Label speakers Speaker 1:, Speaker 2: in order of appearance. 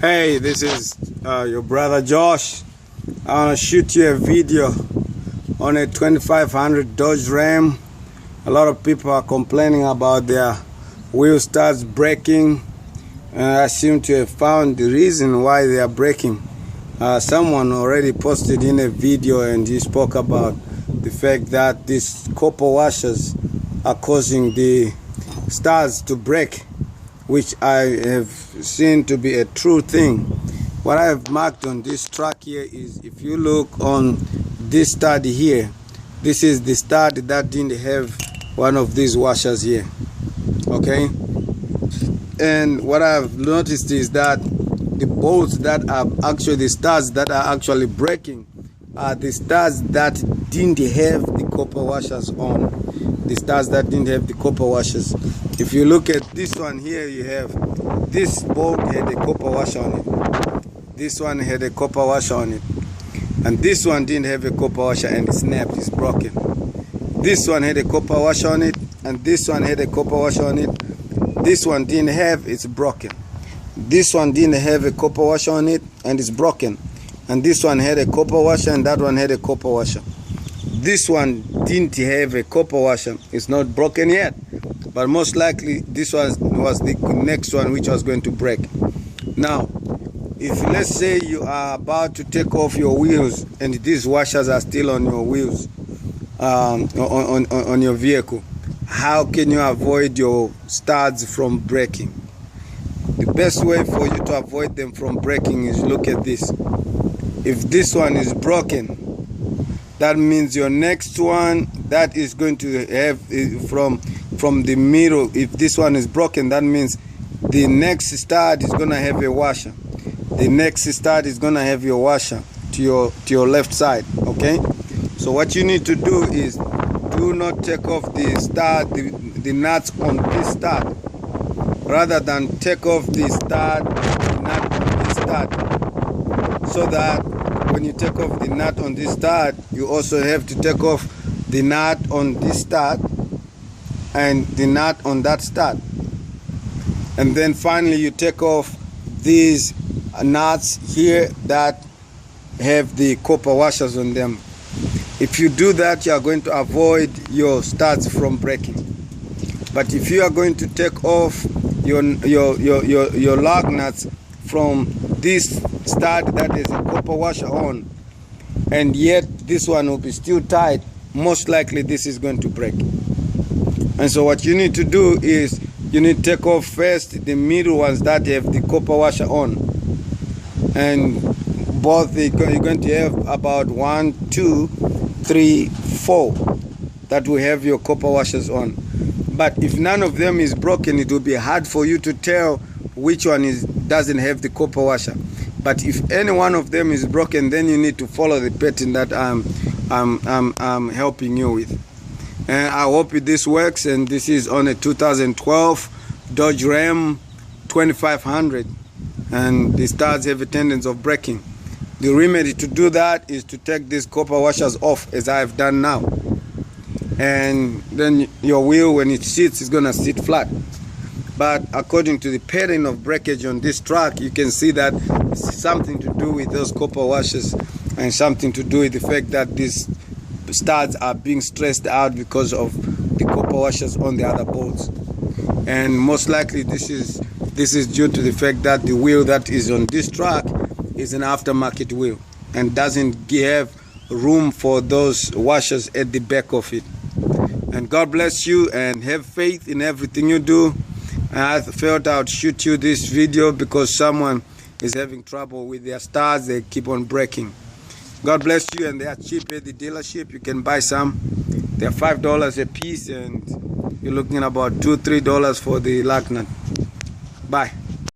Speaker 1: Hey, this is your brother Josh. I want to shoot you a video on a 2500 Dodge Ram. A lot of people are complaining about their wheel starts breaking, and I seem to have found the reason why they are breaking. Someone already posted in a video and he spoke about the fact that these copper washers are causing the stars to break, which I have seen to be a true thing. What I have marked on this truck here is, if you look on this stud here, this is the stud that didn't have one of these washers here, okay? And what I've noticed is that the bolts that are actually the studs that are actually breaking are the studs that didn't have the copper washers on. The studs that didn't have the copper washers. If you look at this one here, you have this bolt had a copper washer on it. This one had a copper washer on it. And this one didn't have a copper washer and it snapped, it's broken. This one had a copper washer on it, and this one had a copper washer on it. This one didn't have, it's broken. This one didn't have a copper washer on it and it's broken. And this one had a copper washer and that one had a copper washer. This one didn't have a copper washer. It's not broken yet, but most likely this one was the next one which was going to break. Now, if let's say you are about to take off your wheels and these washers are still on your wheels, on your vehicle, how can you avoid your studs from breaking? The best way for you to avoid them from breaking is, look at this. If this one is broken, that means your next one that is going to have from the middle, if this one is broken, that means the next stud is going to have a washer. The next stud is going to have your washer to your left side, okay? So what you need to do is, do not take off the stud, the nuts on this stud, rather than take off the stud, the nut on this stud, so that when you take off the nut on this stud, you also have to take off the nut on this stud and the nut on that stud. And then finally you take off these nuts here that have the copper washers on them. If you do that, you are going to avoid your studs from breaking. But if you are going to take off your lug nuts from this stud that is a copper washer on, and yet this one will be still tight, most likely this is going to break. And so what you need to do is, you need to take off first the middle ones that have the copper washer on, and both you're going to have about 1, 2, 3, 4 that will have your copper washers on. But if none of them is broken, it will be hard for you to tell which one doesn't have the copper washer. But if any one of them is broken, then you need to follow the pattern that I'm helping you with. And I hope this works. And this is on a 2012 Dodge Ram 2500, and the studs have a tendency of breaking. The remedy to do that is to take these copper washers off, as I have done now. And then your wheel, when it sits, is gonna sit flat. But according to the pattern of breakage on this truck, you can see that it's something to do with those copper washers, and something to do with the fact that these studs are being stressed out because of the copper washers on the other bolts. And most likely this is due to the fact that the wheel that is on this truck is an aftermarket wheel and doesn't have room for those washers at the back of it. And God bless you, and have faith in everything you do. And I felt I would shoot you this video because someone is having trouble with their studs. They keep on breaking. God bless you, and they are cheap at the dealership. You can buy some. They're $5 a piece, and you're looking at about $2, $3 for the lug nut. Bye.